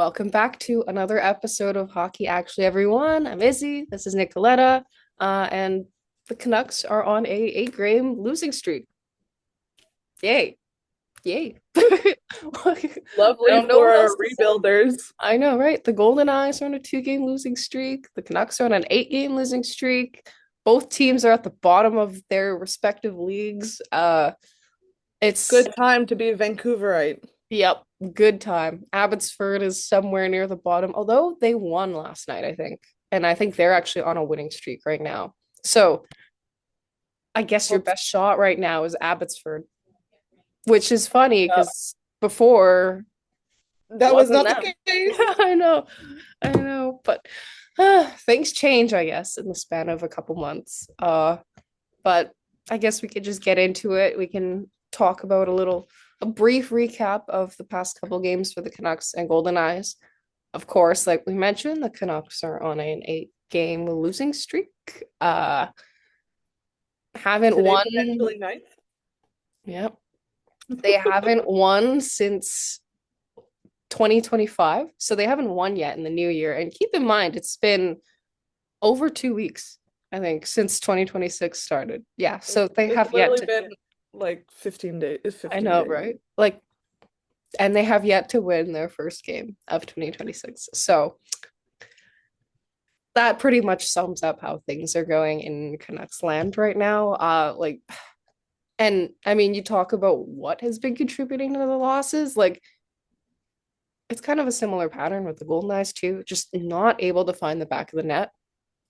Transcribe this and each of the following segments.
Welcome back to another episode of Hockey Actually, everyone. I'm Izzy. This is Nicolleta. And the Canucks are on a 8-game losing streak. Yay. Yay. I Lovely don't know for what our else to say. rebuilders. I know, right? The Goldeneyes are on a 2-game losing streak. The Canucks are on an 8-game losing streak. Both teams are at the bottom of their respective leagues. It's Good time to be a Vancouverite. Yep, good time. Abbotsford is somewhere near the bottom, although they won last night, I think. And I think they're actually on a winning streak right now. So I guess your Well, best shot right now is Abbotsford, which is funny uh, because before that was wasn't not the them. case. I know, but things change, I guess, in the span of a couple months. But I guess we could just get into it. We can talk about a brief recap of the past couple games for the Canucks and Goldeneyes. Of course, like we mentioned, the Canucks are on an 8-game losing streak. Haven't Today won. potentially ninth. Yep. They haven't won since 2025. So they haven't won yet in the new year. And keep in mind, it's been over 2 weeks, I think, since 2026 started. Yeah. So they It's have yet literally to, been like 15 days. It's I 15 know, days. right? Like, and they have yet to win their first game of 2026. So that pretty much sums up how things are going in Canucks land right now. And I mean, you talk about what has been contributing to the losses. Like, it's kind of a similar pattern with the Golden Eyes too, just not able to find the back of the net.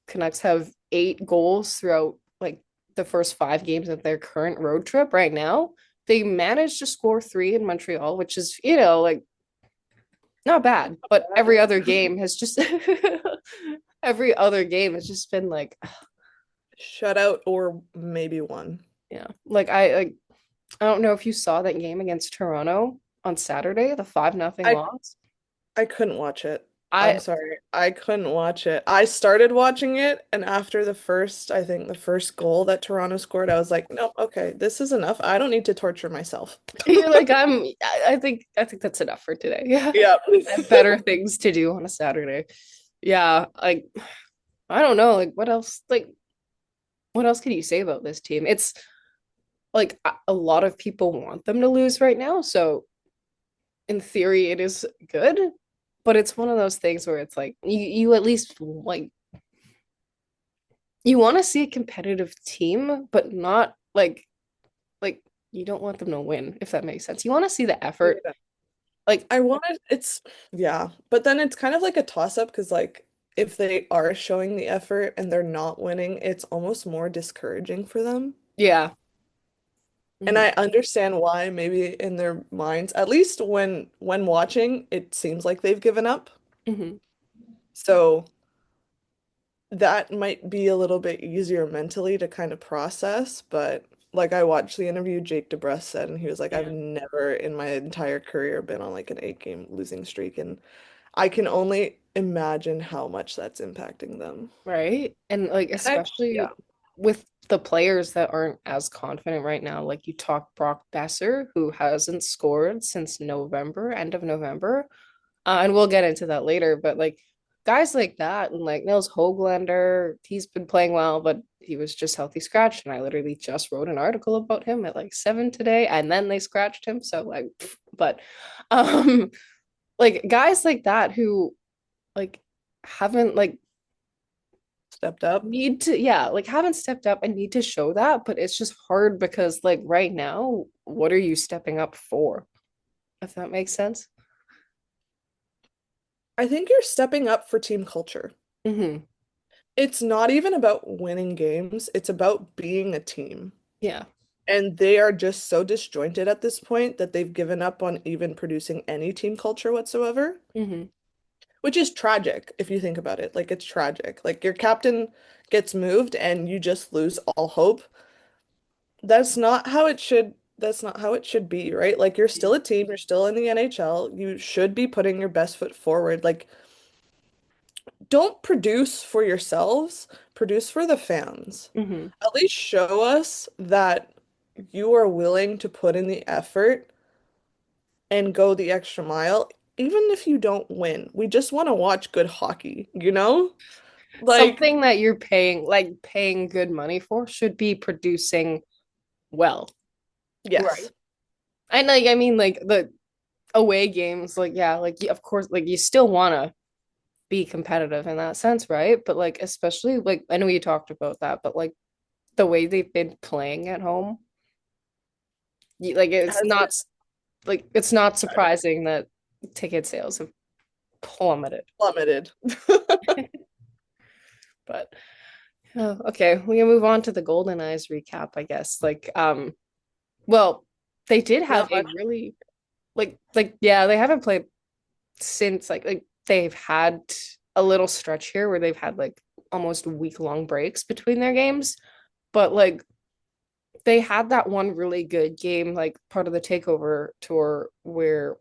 Canucks have 8 goals throughout like the first 5 games of their current road trip right now. They managed to score 3 in Montreal, which is, like not bad, but every other game has just every other game has just been like, Shutout or maybe one. yeah. I don't know if you saw that game against Toronto on Saturday, the 5-0 I loss. I couldn't watch it. I'm I sorry. I couldn't watch it. I started watching it, and after I think the first goal that Toronto scored, I was like, no, okay, this is enough. I don't need to torture myself. you're like I think that's enough for today. Yeah. Yeah. I have better things to do on a Saturday. Yeah, like I don't know, what else can you say about this team? It's like a lot of people want them to lose right now, so in theory it is good, but it's one of those things where it's like you at least like you want to see a competitive team, but not like you don't want them to win, if that makes sense. You want to see the effort. Like, I wanted it's yeah, but then it's kind of like a toss up because like if they are showing the effort and they're not winning, it's almost more discouraging for them. yeah. And Mhm. I understand why maybe in their minds, at least when watching, it seems like they've given up. Mhm. So that might be a little bit easier mentally to kind of process, but like I watched the interview Jake DeBrusk said, and he was like, I've Yeah. never in my entire career been on like an 8 game losing streak, and I can only imagine how much that's impacting them. Right? And like And yeah. especially with the players that aren't as confident right now, like you talk Brock Boeser, who hasn't scored since November, end of November. And we'll get into that later, but like guys like that and like Nils Höglander, he's been playing well, but he was just healthy scratched. And I literally just wrote an article about him at like 7 today, and then they scratched him. So like, but um like guys like that who like haven't like Stepped up. need to, yeah, like haven't stepped up and need to show that, but it's just hard because like right now, what are you stepping up for? If that makes sense. I think you're stepping up for team culture. Hmm. It's not even about winning games, it's about being a team. Yeah. And they are just so disjointed at this point that they've given up on even producing any team culture whatsoever, Hmm. which is tragic if you think about it. Like, it's tragic. Like, your captain gets moved and you just lose all hope. That's not how it should be, right? Like, you're still a team, you're still in the NHL. You should be putting your best foot forward. Like, don't produce for yourselves, produce for the fans. Hmm. At least show us that you are willing to put in the effort and go the extra mile, even if you don't win, we just want to watch good hockey, you know? Like, Something that you're paying good money for should be producing well, right? yes. And I mean, like the away games, like yeah, like of course, like you still want to be competitive in that sense, right? But like especially like I know you talked about that, but like the way they've been playing at home, like Has been like it's not surprising that ticket sales have plummeted. plummeted. But okay, we can move on to the Goldeneyes recap, I guess. Well, they did have Not a much. really yeah, they haven't played since like they've had a little stretch here where they've had like almost week-long breaks between their games, but like they had that one really good game, like part of the takeover tour, where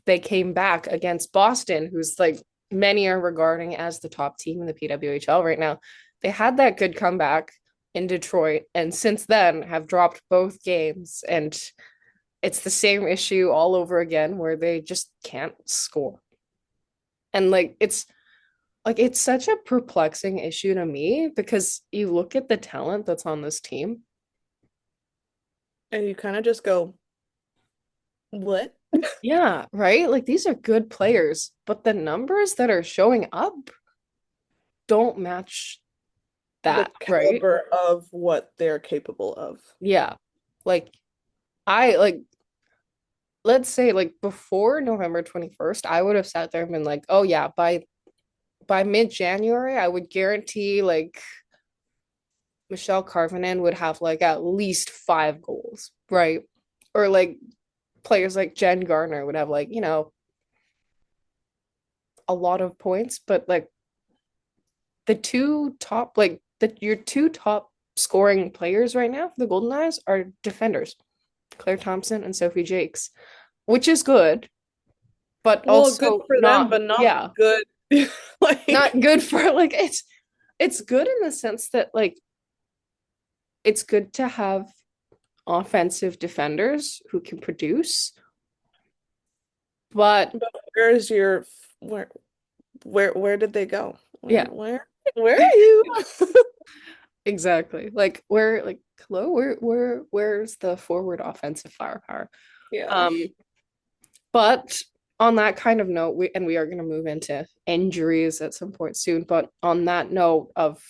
they came back against Boston, who's like many are regarding as the top team in the PWHL right now. They had that good comeback in Detroit, and since then have dropped both games, and it's the same issue all over again where they just can't score. And it's such a perplexing issue to me because you look at the talent that's on this team. And you kind of just go, what? Yeah, right? Like these are good players, but the numbers that are showing up don't match The that, right? caliber of what they're capable of. Yeah. Like I like let's say like before November 21st, I would have sat there and been like, "Oh yeah, by mid-January, I would guarantee like Michelle Carvinen would have like at least 5 goals, right? Or like players like Jen Garner would have like, a lot of points, but like the two top like your two top scoring players right now for the Golden Eyes are defenders, Claire Thompson and Sophie Jakes, which is good, but Well, good also for them, not but not yeah, good. not Like, good for like it's good in the sense that like it's good to have offensive defenders who can produce, but but where's your where did they go? yeah, Where are you? exactly. Like hello, where's the forward offensive firepower? Yeah. Um, but on that kind of note, we are going to move into injuries at some point soon. But on that note of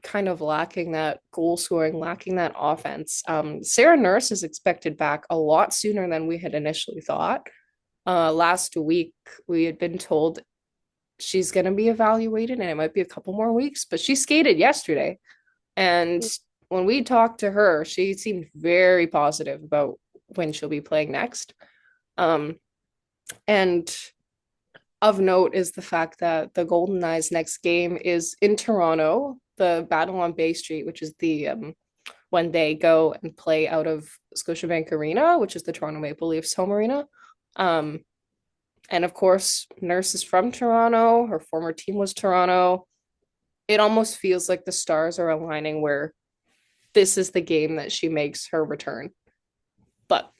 kind of lacking that goal scoring, lacking that offense, Sarah Nurse is expected back a lot sooner than we had initially thought. Last week we had been told she's going to be evaluated and it might be a couple more weeks, but she skated yesterday. And when we talked to her, she seemed very positive about when she'll be playing next. Um, and of note is the fact that the Golden Eyes' next game is in Toronto, the Battle on Bay Street, which is the when they go and play out of Scotiabank Arena, which is the Toronto Maple Leafs home arena. Um, and of course, Nurse is from Toronto. Her former team was Toronto. It almost feels like the stars are aligning where this is the game that she makes her return. But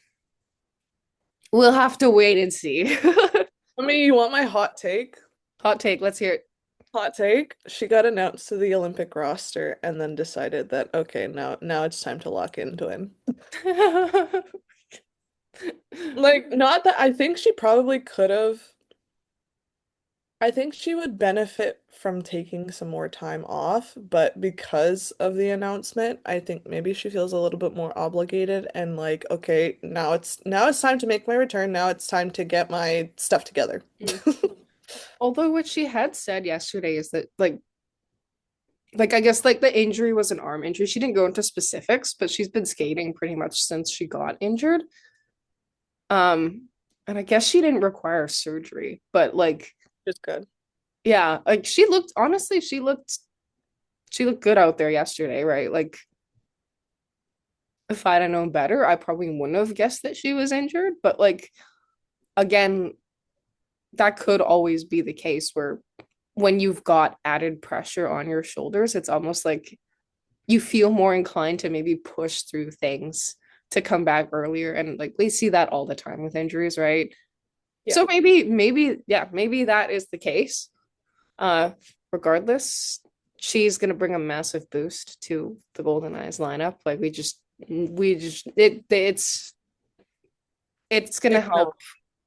we'll have to wait and see. I mean, you want my hot take? Hot take, let's hear Hot take. She got announced to the Olympic roster and then decided that okay, now it's time to lock in to win. it. Like, not that I think she probably could have. I think she would benefit from taking some more time off, but because of the announcement, I think maybe she feels a little bit more obligated and like, okay, now it's time to make my return. Now it's time to get my stuff together. Although what she had said yesterday is that like I guess like the injury was an arm injury. She didn't go into specifics, but she's been skating pretty much since she got injured. And I guess she didn't require surgery, but like Just good. yeah, like she looked honestly, she looked good out there yesterday, right? Like if I'd have known better, I probably wouldn't have guessed that she was injured, but like again, that could always be the case where when you've got added pressure on your shoulders, it's almost like you feel more inclined to maybe push through things to come back earlier. And like we see that all the time with injuries, right? Yeah. So maybe that is the case. Uh, Regardless, she's gonna bring a massive boost to the Goldeneyes lineup. Like it's gonna It's gonna, help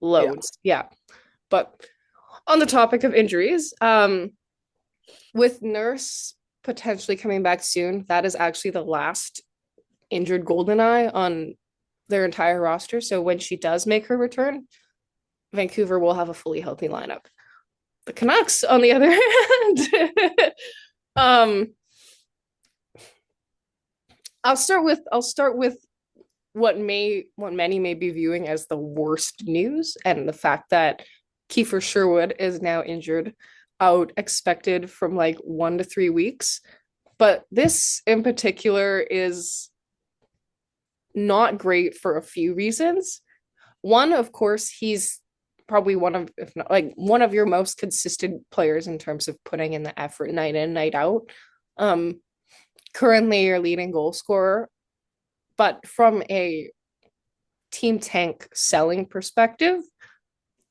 yeah. loads. Yeah. But on the topic of injuries, with Nurse potentially coming back soon, that is actually the last injured Goldeneye on their entire roster. So when she does make her return, Vancouver will have a fully healthy lineup. The Canucks, on the other hand, um, I'll start with what many may be viewing as the worst news, and the fact that Kiefer Sherwood is now injured, out expected from like 1 to 3 weeks. But this in particular is not great for a few reasons. One, of course, he's probably one of, if not like one of your most consistent players in terms of putting in the effort night in, night out. Um, Currently your leading goal scorer, but from a team tank selling perspective,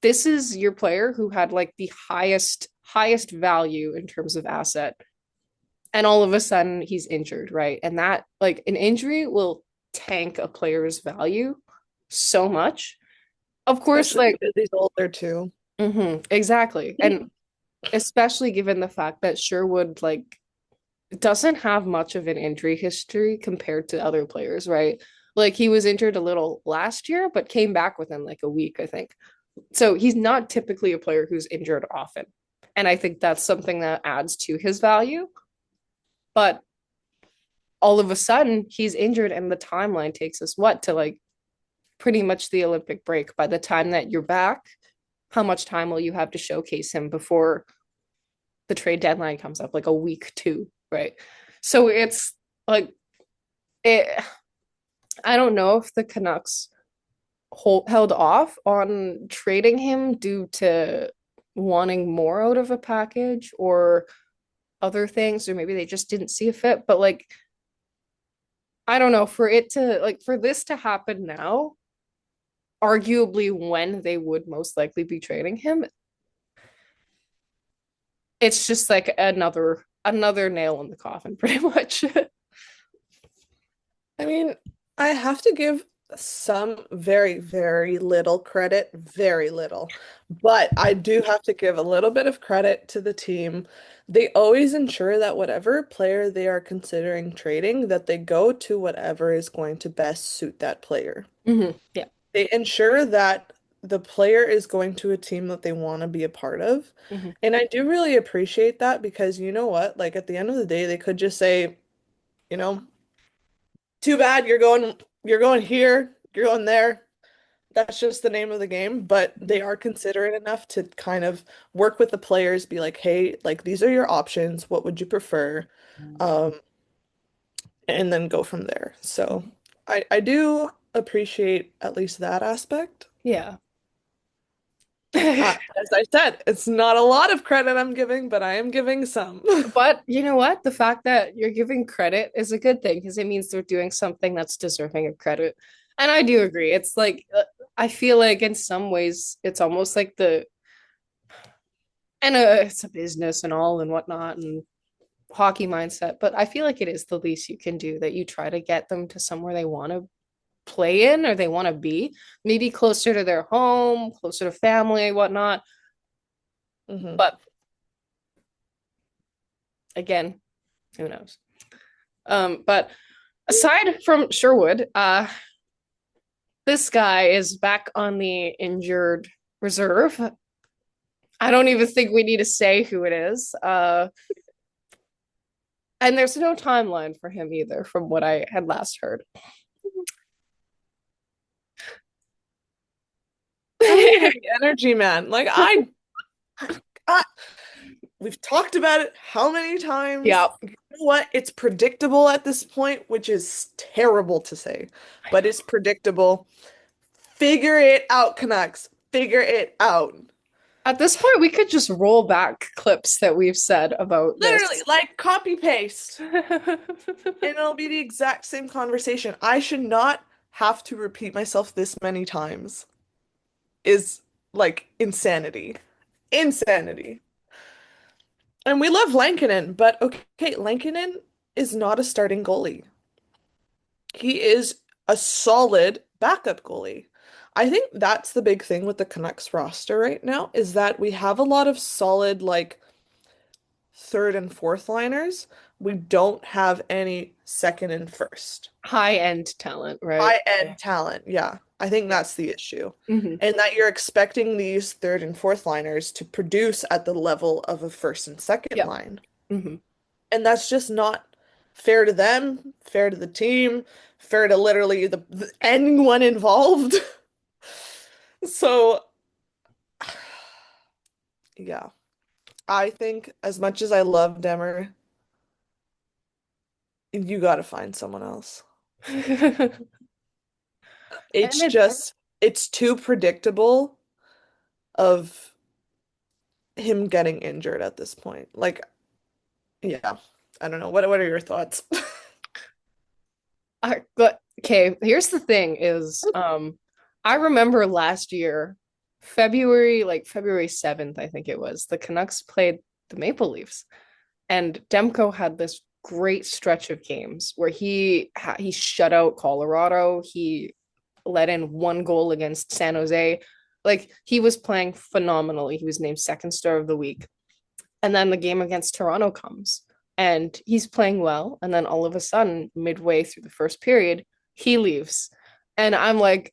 this is your player who had like the highest value in terms of asset, and all of a sudden he's injured, right? And that, like, an injury will tank a player's value so much. Of course, Especially like, because he's older too. exactly. And especially given the fact that Sherwood, like, doesn't have much of an injury history compared to other players, right? Like, he was injured a little last year, but came back within like a week, I think. So he's not typically a player who's injured often. And I think that's something that adds to his value. But all of a sudden, he's injured, and the timeline takes us what, to like pretty much the Olympic break. By the time that you're back, how much time will you have to showcase him before the trade deadline comes up? Like a week, two, right? So it's like, it, I don't know if the Canucks held off on trading him due to wanting more out of a package or other things, or maybe they just didn't see a fit. But like, I don't know, for this to happen now, arguably when they would most likely be trading him, it's just like another nail in the coffin, pretty much. I mean, I have to give some very, very little credit, very little. But I do have to give a little bit of credit to the team. They always ensure that whatever player they are considering trading, that they go to whatever is going to best suit that player. Yeah. They ensure that the player is going to a team that they want to be a part of. Hmm. And I do really appreciate that because you know what? Like at the end of the day, they could just say, you know, too bad you're going here, you're going there. That's just the name of the game, but they are considerate enough to kind of work with the players, be like, "Hey, like these are your options. What would you prefer?" Um, and then go from there. So, I do appreciate at least that aspect. Yeah. As I said, it's not a lot of credit I'm giving, but I am giving some. But you know what? The fact that you're giving credit is a good thing because it means they're doing something that's deserving of credit. And I do agree. It's like, I feel like in some ways it's almost like it's a business and all and whatnot and hockey mindset, but I feel like it is the least you can do, that you try to get them to somewhere they want to play in or they want to be, maybe closer to their home, closer to family, whatnot. Hmm. But again, who knows? But aside from Sherwood, this guy is back on the injured reserve. I don't even think we need to say who it is. And there's no timeline for him either, from what I had last heard. Really heavy energy, man. Like I we've talked about it how many times? Yeah, You know what? It's predictable at this point, which is terrible to say, but it's predictable. Figure it out, Canucks. Figure it out. at this point, we could just roll back clips that we've said about Literally, this. like copy paste, and it'll be the exact same conversation. I should not have to repeat myself this many times. Is like insanity. Insanity. And we love Lankinen, but okay, Lankinen is not a starting goalie. He is a solid backup goalie. I think that's the big thing with the Canucks roster right now is that we have a lot of solid like third and fourth liners. We don't have any second and first. High end talent, right? High-end talent, yeah. I think Yeah. that's the issue. Hmm. And that you're expecting these third and fourth liners to produce at the level of a first and second Yeah. line. Hmm. And that's just not fair to them, fair to the team, fair to literally anyone involved. So, yeah, I think as much as I love Demmer, you got to find someone else. And It's it just, it's too predictable of him getting injured at this point. Like, yeah, I don't know. What are your thoughts? but okay, here's the thing is I remember last year, February, like February 7th, I think it was, the Canucks played the Maple Leafs. And Demko had this great stretch of games where he shut out Colorado. He let in one goal against San Jose. Like he was playing phenomenally. He was named second star of the week. And then the game against Toronto comes and he's playing well. And then all of a sudden, midway through the first period, he leaves. And I'm like,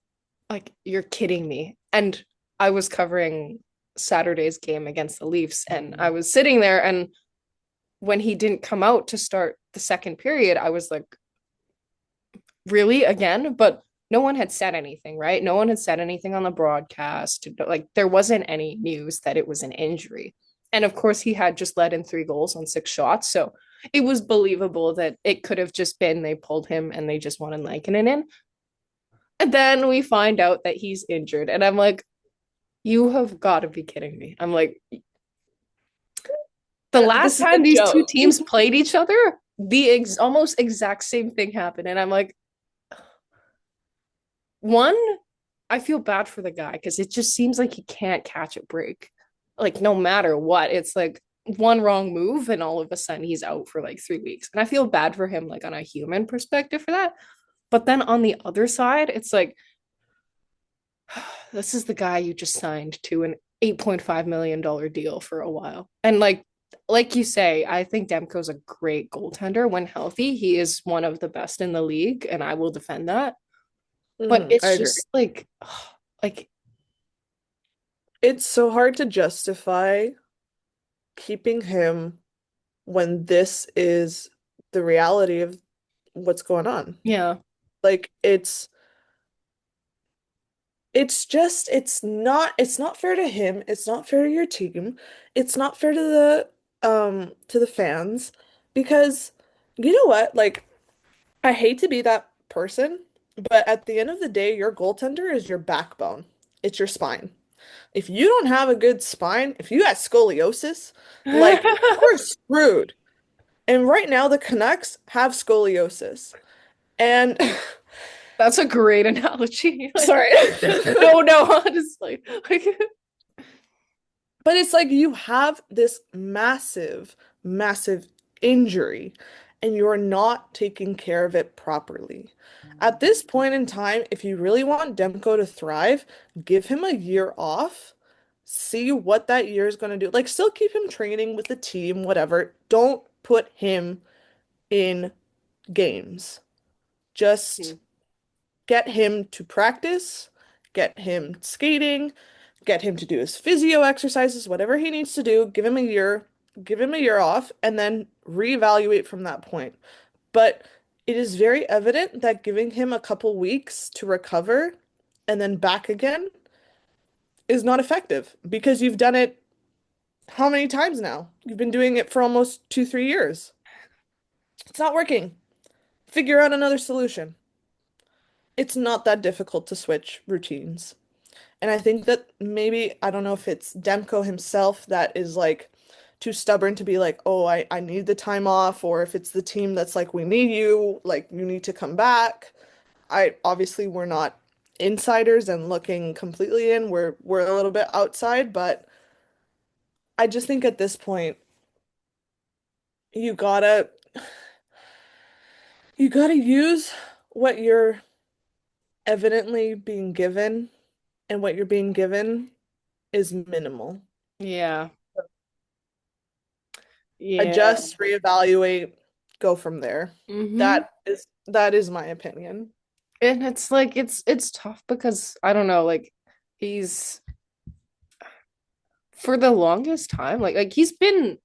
you're kidding me. And I was covering Saturday's game against the Leafs and I was sitting there and when he didn't come out to start the second period, I was like, really again? But no one had said anything, right? No one had said anything on the broadcast. Like there wasn't any news that it was an injury. And of course, he had just let in 3 goals on 6 shots. So it was believable that it could have just been they pulled him and they just wanted Lankinen in. And then we find out that he's injured. And I'm like, you have got to be kidding me. I'm like, the last This is time a these two joke. teams played each other, the almost exact same thing happened. And I'm like, one, I feel bad for the guy because it just seems like he can't catch a break. Like, no matter what, it's like one wrong move, and all of a sudden he's out for like 3 weeks. And I feel bad for him, like, on a human perspective for that. But then on the other side, it's like, this is the guy you just signed to an $8.5 million deal for a while. And like you say, I think Demko's a great goaltender when healthy. He is one of the best in the league, and I will defend that. But I it's agree. just like, like, It's so hard to justify keeping him when this is the reality of what's going on. yeah. Like it's just it's not fair to him, it's not fair to your team, it's not fair to the fans because you know what? Like I hate to be that person, but at the end of the day, your goaltender is your backbone. It's your spine. If you don't have a good spine, if you got scoliosis, like you're screwed. And right now, the Canucks have scoliosis. And That's a great analogy. Like, sorry. no, no, honestly. Like, But it's like you have this massive, massive injury and you're not taking care of it properly. At this point in time, if you really want Demko to thrive, give him a year off, see what that year is going to do. Like, still keep him training with the team, whatever. Don't put him in games. Just get him to practice, get him skating, get him to do his physio exercises, whatever he needs to do, give him a year off, and then reevaluate from that point. But it is very evident that giving him a couple weeks to recover and then back again is not effective because you've done it how many times now? You've been doing it for almost 2, 3 years. It's not working. Figure out another solution. It's not that difficult to switch routines. And I think that maybe, I don't know if it's Demko himself that is like too stubborn to be like, oh, I need the time off, or if it's the team that's like, we need you, like you need to come back. I obviously we're not insiders and looking completely in. We're a little bit outside, but I just think at this point you gotta you gotta use what you're evidently being given, and what you're being given is minimal. Yeah. Yeah. Adjust, reevaluate, go from there. Mm-hmm. That is my opinion. And it's like it's tough because I don't know, like he's for the longest time, like he's been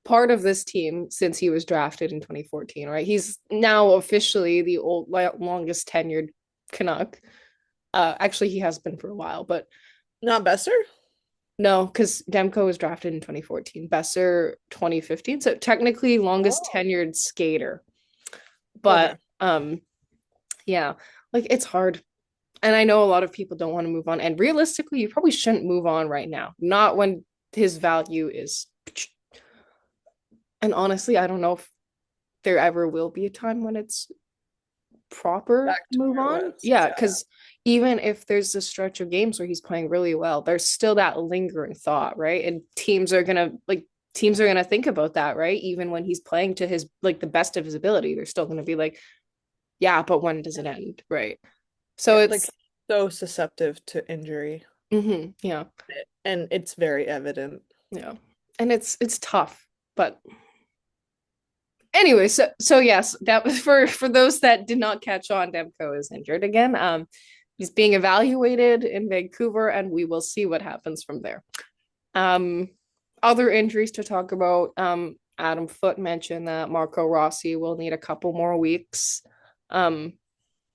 part of this team since he was drafted in 2014, right? He's now officially the longest tenured Canuck. Actually, he has been for a while, but Not Besser? no, because Demko was drafted in 2014, Boeser 2015. So technically longest Oh, tenured skater. okay. But yeah, like it's hard. And I know a lot of people don't want to move on. And realistically, you probably shouldn't move on right now. Not when his value is. And honestly, I don't know if there ever will be a time when it's proper Back to to move where it on. was. Yeah, Yeah. because even if there's a stretch of games where he's playing really well, there's still that lingering thought, right? And teams are gonna think about that, right? Even when he's playing to his like the best of his ability, they're still gonna be like, yeah, but when does it end? Right. So Yeah, like it's so susceptible to injury, yeah, and it's very evident. yeah. And it's tough, but anyway, so yes, that was for those that did not catch on. Demko is injured again. He's being evaluated in Vancouver, and we will see what happens from there. Um, Other injuries to talk about. Adam Foote mentioned that Marco Rossi will need a couple more weeks. Um,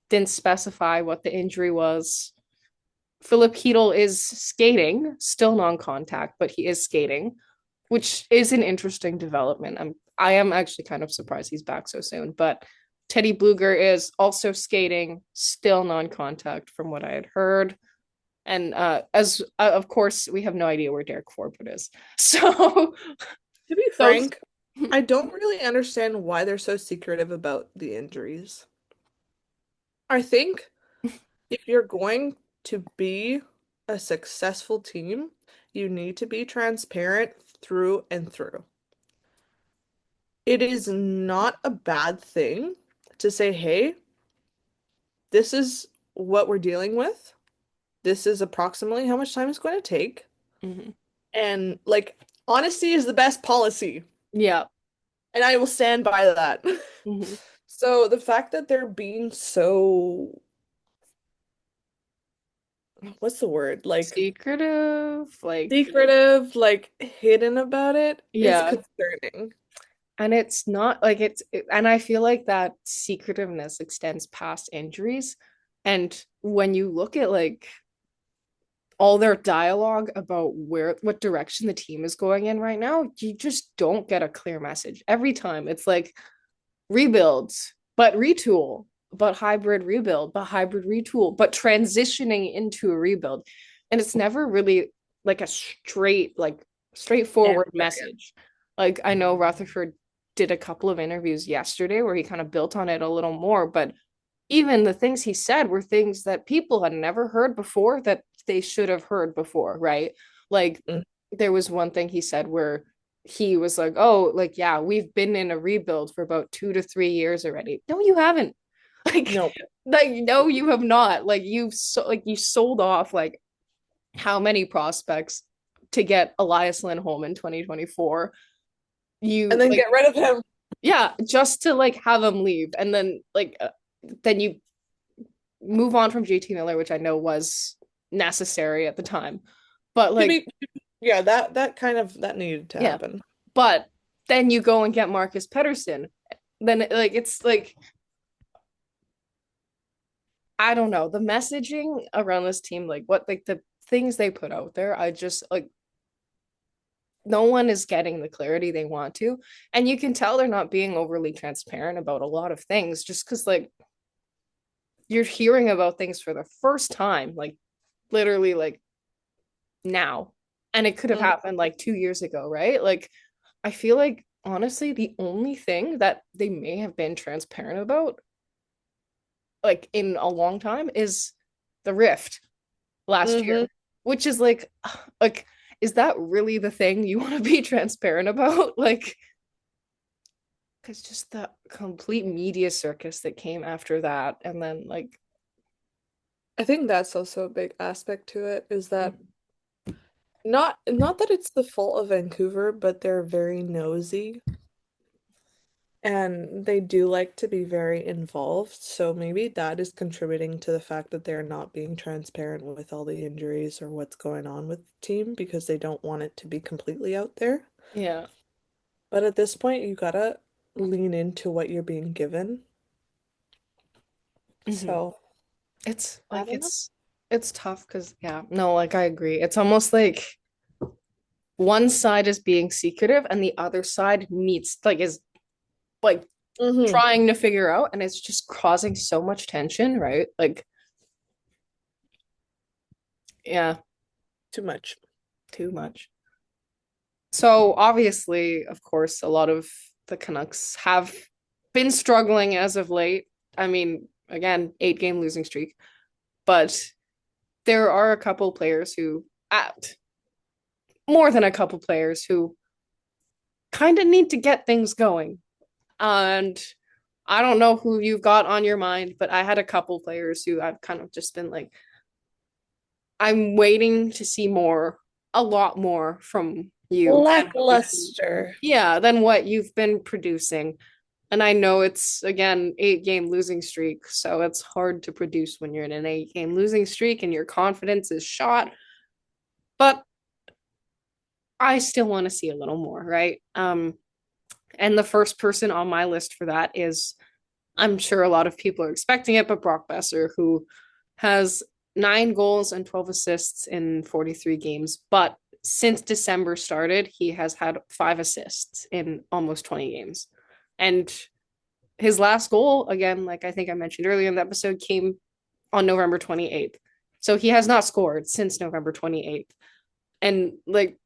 didn't specify what the injury was. Filip Hronek is skating, still non-contact, but he is skating, which is an interesting development. I am actually kind of surprised he's back so soon. But Teddy Bluger is also skating, still non-contact from what I had heard. And as of course, we have no idea where Derek Forbort is. So To be those, frank, I don't really understand why they're so secretive about the injuries. I think if you're going to be a successful team, you need to be transparent through and through. It is not a bad thing to say, hey, this is what we're dealing with. This is approximately how much time it's going to take. Mhm. And like, honesty is the best policy. Yeah. And I will stand by that. Mhm. So the fact that they're being so, what's the word? Like Secretive, like secretive, like hidden about it is yeah. concerning. And it's not like and I feel like that secretiveness extends past injuries. And when you look at like all their dialogue about what direction the team is going in right now, you just don't get a clear message. Every time it's like rebuilds, but retool, but hybrid rebuild, but hybrid retool, but transitioning into a rebuild. And it's never really like a like Answer, straightforward yeah. message. Like I know Rutherford did a couple of interviews yesterday where he kind of built on it a little more, but even the things he said were things that people had never heard before that they should have heard before, right? Like Mm. there was one thing he said where he was like, "Oh, like yeah, we've been in a rebuild for about 2 to 3 years already." No, you haven't. Like, No. like no, you have not. Like you sold off like how many prospects to get Elias Lindholm in 2024. And You then like get rid of him. yeah, just to like have him leave, and then you move on from JT Miller, which I know was necessary at the time. But To like, be, yeah, that kind of that needed to yeah. happen. But then you go and get Marcus Pettersson. Then like it's like I don't know. The messaging around this team, like what like the things they put out there, I just like no one is getting the clarity they want to. And you can tell they're not being overly transparent about a lot of things just because like you're hearing about things for the first time, like literally like now. And it could have Mhm. happened like 2 years ago, right? Like, I feel like honestly, the only thing that they may have been transparent about like in a long time is the rift last year, Mm-hmm. which is like, is that really the thing you want to be transparent about? Like, because just the complete media circus that came after that, and then like, I think that's also a big aspect to it is that mhm. not that it's the fault of Vancouver, but they're very nosy and they do like to be very involved. So maybe that is contributing to the fact that they're not being transparent with all the injuries or what's going on with the team because they don't want it to be completely out there. Yeah. But at this point, you gotta lean into what you're being given. Hmm. So, It's I like don't know. it's tough because yeah, no, like I agree. It's almost like one side is being secretive and the other side needs like is like Mm-hmm. trying to figure out, and it's just causing so much tension, right? Like, yeah, Too much. too much. So obviously, of course, a lot of the Canucks have been struggling as of late. I mean, again, 8 game losing streak, but there are a couple players who, at more than a couple players who kind of need to get things going. And I don't know who you've got on your mind, but I had a couple players who I've kind of just been like, I'm waiting to see more, a lot more from you than what you've been, Lackluster. yeah, than what you've been producing. And I know it's again 8 game losing streak, so it's hard to produce when you're in an 8 game losing streak and your confidence is shot. But I still want to see a little more, right? And the first person on my list for that is, I'm sure a lot of people are expecting it, but Brock Boeser, who has 9 goals and 12 assists in 43 games. But since December started, he has had 5 assists in almost 20 games. And his last goal, again, like I think I mentioned earlier in the episode, came on November 28th. So he has not scored since November 28th. And like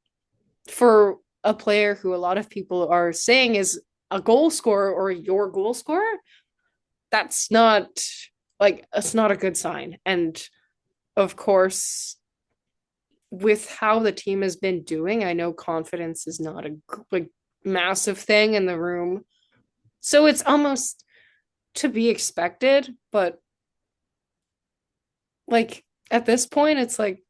for a player who a lot of people are saying is a goal scorer or your goal scorer, that's not like it's not a good sign. And of course, with how the team has been doing, I know confidence is not a like massive thing in the room. So it's almost to be expected, but like at this point it's like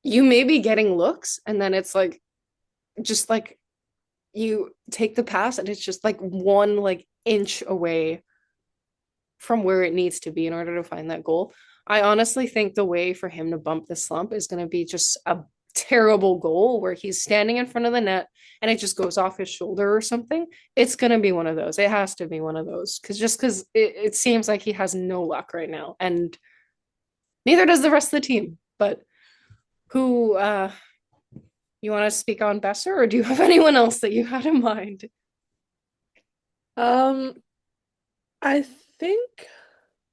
you may be getting looks and then it's like just like you take the pass and it's just like one like inch away from where it needs to be in order to find that goal. I honestly think the way for him to bump the slump is going to be just a terrible goal where he's standing in front of the net and it just goes off his shoulder or something. It's going to be one of those. It has to be one of those because it seems like he has no luck right now and neither does the rest of the team. But who you want to speak on Besser or do you have anyone else that you had in mind? Um, I think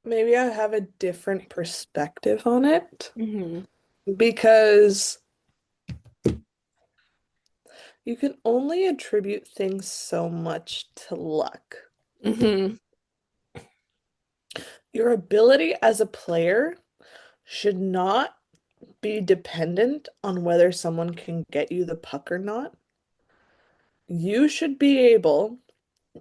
maybe I have a different perspective on it Mm-hmm. because you can only attribute things so much to luck. Mm-hmm. Your ability as a player should not be dependent on whether someone can get you the puck or not. You should be able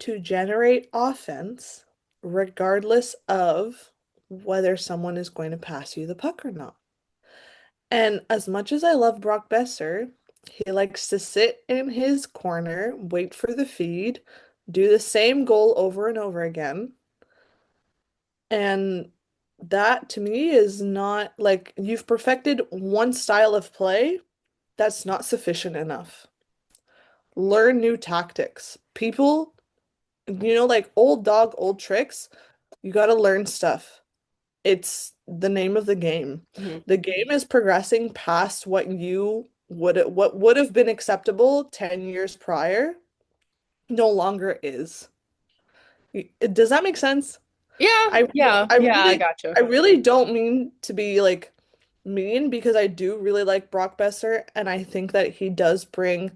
to generate offense regardless of whether someone is going to pass you the puck or not. And as much as I love Brock Besser, he likes to sit in his corner, wait for the feed, do the same goal over and over again. And that to me is not like you've perfected one style of play, that's not sufficient enough. Learn new tactics. People, like old dog, old tricks, you got to learn stuff. It's the name of the game. Mm-hmm. The game is progressing past what would have been acceptable 10 years prior, no longer is. Does that make sense? Yeah, I yeah, I yeah, I really gotcha. I really don't mean to be like mean because I do really like Brock Besser and I think that he does bring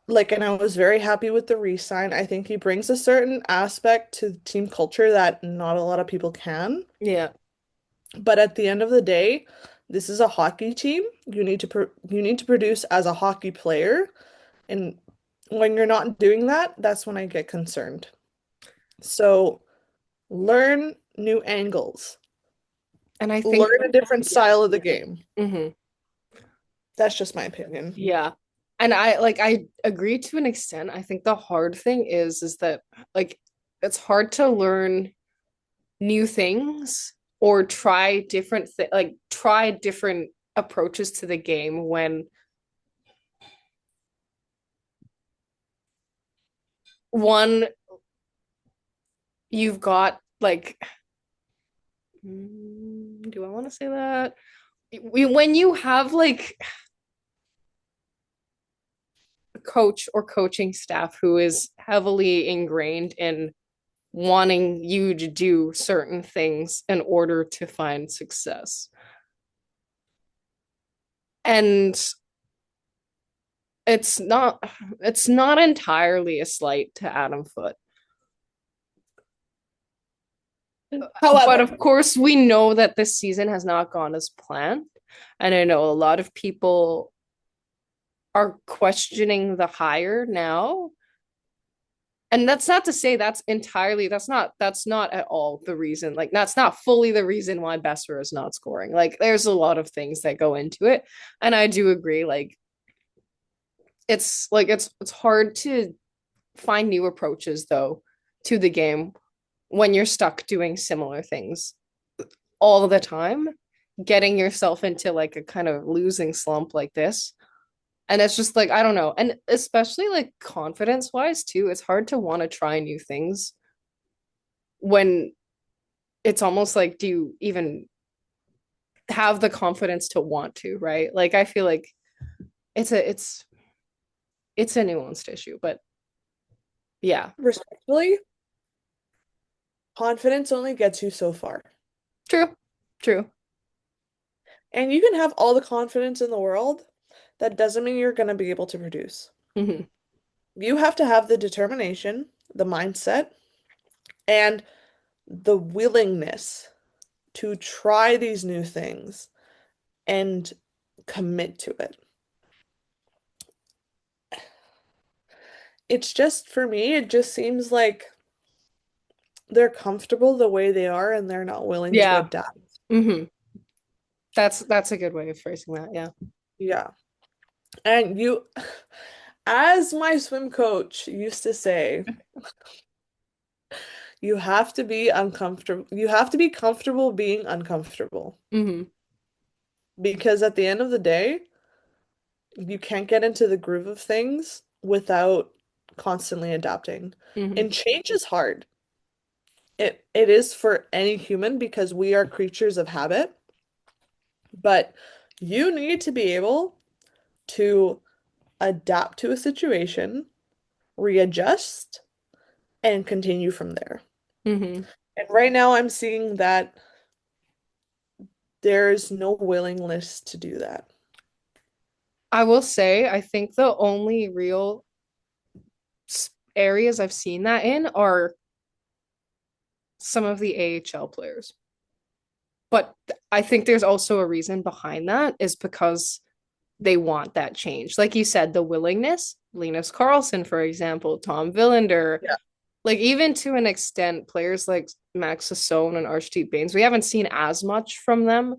like, and I was very happy with the re-sign. I think he brings a certain aspect to team culture that not a lot of people can. Yeah. But at the end of the day, this is a hockey team. You need to produce as a hockey player, and when you're not doing that, that's when I get concerned. So learn new angles. And I think, Learn a different yeah. style of the game. Hmm. That's just my opinion. Yeah. And I agree to an extent. I think the hard thing is that like it's hard to learn new things or try different approaches to the game when one you've got like do I want to say that? When you have like a coach or coaching staff who is heavily ingrained in wanting you to do certain things in order to find success. And it's not it's not entirely a slight to Adam Foote. But However, of course, we know that this season has not gone as planned. And I know a lot of people are questioning the hire now. And that's not to say that's not at all the reason. Like that's not fully the reason why Boeser is not scoring. Like there's a lot of things that go into it. And I do agree, it's hard to find new approaches though to the game when you're stuck doing similar things all the time, getting yourself into like a kind of losing slump like this. And it's just like, I don't know. And especially like confidence wise too, it's hard to want to try new things when it's almost like, do you even have the confidence to want to, right? Like I feel like it's a it's it's a nuanced issue, but yeah. respectfully, confidence only gets you so far. True. True. And you can have all the confidence in the world. That doesn't mean you're going to be able to produce. Hmm. You have to have the determination, the mindset, and the willingness to try these new things and commit to it. It's just, for me, it just seems like they're comfortable the way they are and they're not willing to Yeah. adapt. Hmm. That's a good way of phrasing that. Yeah. Yeah. And you, as my swim coach used to say, you have to be uncomfortable. You have to be comfortable being uncomfortable. Hmm. Because at the end of the day, you can't get into the groove of things without constantly adapting. Hmm. And change is hard. It is for any human because we are creatures of habit, but you need to be able to adapt to a situation, readjust, and continue from there. Hmm. And right now I'm seeing that there's no willingness to do that. I will say, I think the only real areas I've seen that in are some of the AHL players. But I think there's also a reason behind that is because they want that change. Like you said, the willingness, Linus Carlson, for example, Tom Villander, Yeah. like even to an extent, players like Max Sassone and Archdeep Bains, we haven't seen as much from them,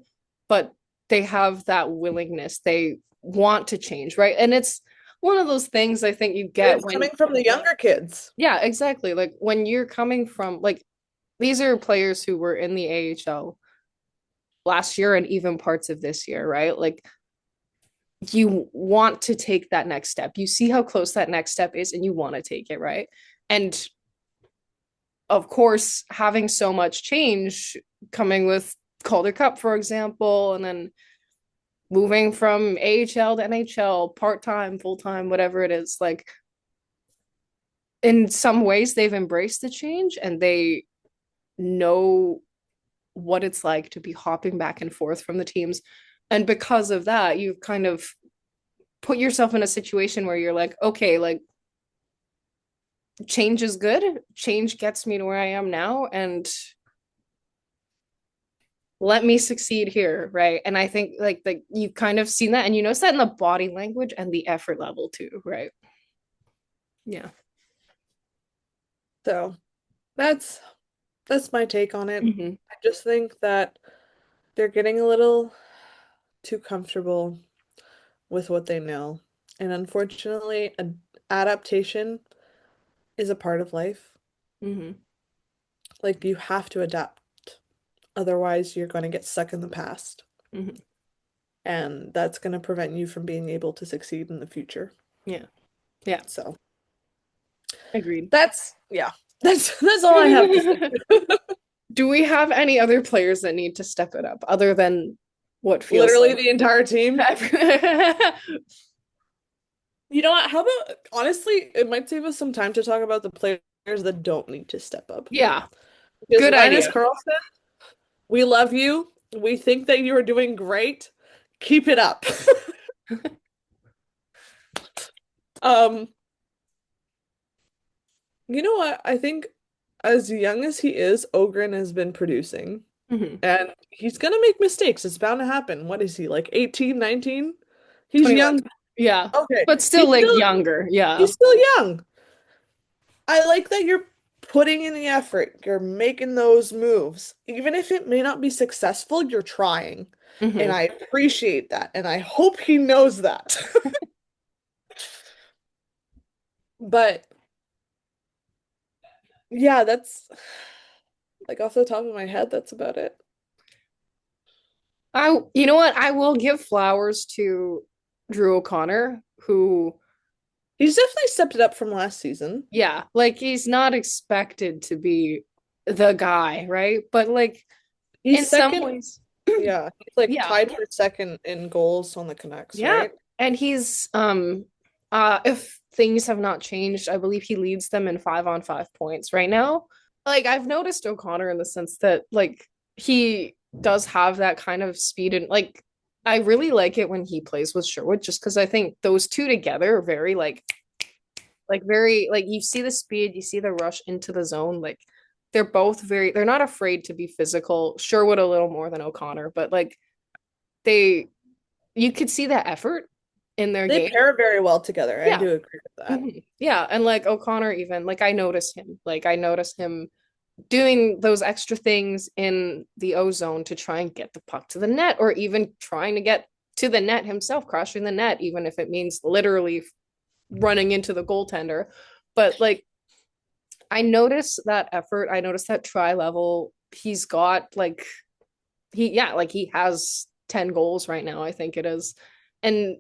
but they have that willingness. They want to change, right? And it's one of those things I think you get It's when, coming from the younger kids. yeah, exactly. Like when you're coming from, like, these are players who were in the AHL last year and even parts of this year, right? Like you want to take that next step. You see how close that next step is and you want to take it, right? And of course, having so much change coming with Calder Cup, for example, and then moving from AHL to NHL, part-time, full-time, whatever it is, like in some ways they've embraced the change and they know what it's like to be hopping back and forth from the teams. And because of that, you've kind of put yourself in a situation where you're like, okay, like change is good. Change gets me to where I am now, and let me succeed here, right? And I think like you've kind of seen that, and you notice that in the body language and the effort level too, right? Yeah. So that's that's my take on it. Mm-hmm. I just think that they're getting a little too comfortable with what they know. And unfortunately, adaptation is a part of life. Mm-hmm. Like you have to adapt. Otherwise, you're going to get stuck in the past. Mm-hmm. And that's going to prevent you from being able to succeed in the future. Yeah. Yeah. So Agreed. that's yeah. That's all I have to say. Do we have any other players that need to step it up other than what feels Literally like the entire team. You know what? How about honestly, it might save us some time to talk about the players that don't need to step up. Yeah, Because good Linus idea. Carlson, we love you. We think that you are doing great. Keep it up. Um, you know what? I think as young as he is, Öhgren has been producing. Mhm. And he's gonna make mistakes. It's bound to happen. What is he, like 18, 19? He's 21. young. Yeah, Okay. but still like younger. Yeah. He's still young. I like that you're putting in the effort. You're making those moves. Even if it may not be successful, you're trying. And Hmm. I appreciate that. And I hope he knows that. But yeah, that's like off the top of my head, that's about it. You know what? I will give flowers to Drew O'Connor, who, He's definitely stepped it up from last season. yeah, like he's not expected to be the guy, right? But like in He's some second. ways, Yeah, he's like yeah, tied for second in goals on the Canucks, yeah. right? And he's if things have not changed, I believe he leads them in 5-on-5 points right now. Like I've noticed O'Connor in the sense that like he does have that kind of speed, and like I really like it when he plays with Sherwood just because I think those two together are very like very like you see the speed, you see the rush into the zone. Like they're both very they're not afraid to be physical. Sherwood a little more than O'Connor, but like they you could see that effort in their They game. pair very well together. I Yeah. do agree with that. Mhm. Yeah. And like O'Connor, even like I notice him. Like I notice him doing those extra things in the ozone to try and get the puck to the net, or even trying to get to the net himself, crossing the net, even if it means literally running into the goaltender. But like I notice that effort. I notice that try level. He's got like like he has 10 goals right now, I think it is. And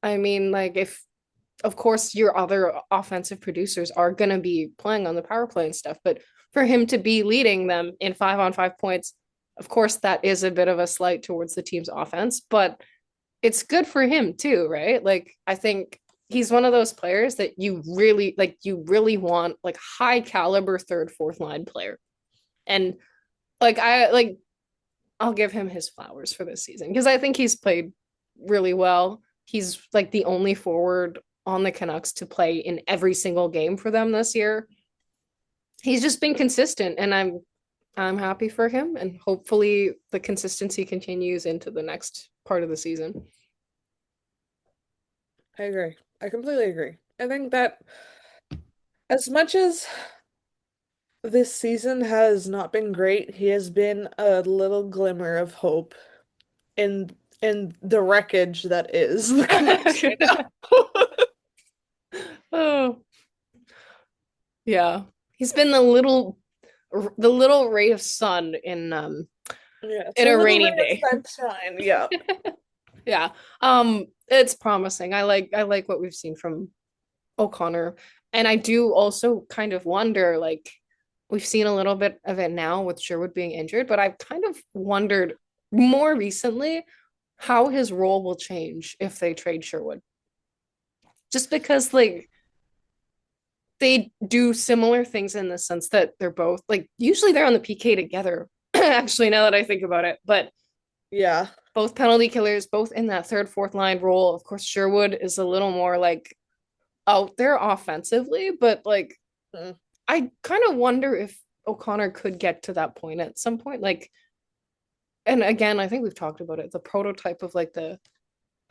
I mean, like, if of course your other offensive producers are going to be playing on the power play and stuff, but for him to be leading them in 5-on-5 points, of course, that is a bit of a slight towards the team's offense, but it's good for him too, right? Like, I think he's one of those players that you really want like high caliber third, fourth line player. And like I'll give him his flowers for this season because I think he's played really well. He's like the only forward on the Canucks to play in every single game for them this year. He's just been consistent, and I'm happy for him, and hopefully the consistency continues into the next part of the season. I agree. I completely agree. I think that as much as this season has not been great, he has been a little glimmer of hope in the wreckage that is the Canucks right now. Oh, yeah. He's been the little ray of sun Yeah, it's in a a little rainy ray of day. sunshine. Yeah. Yeah. It's promising. I like what we've seen from O'Connor. And I do also kind of wonder, like, we've seen a little bit of it now with Sherwood being injured, but I've kind of wondered more recently how his role will change if they trade Sherwood. Just because, like, they do similar things in the sense that they're both, like, usually they're on the PK together, actually, now that I think about it. But Yeah. both penalty killers, both in that third, fourth line role. Of course, Sherwood is a little more like out there offensively, but like Mm. I kind of wonder if O'Connor could get to that point at some point. Like, and again, I think we've talked about it, the prototype of like the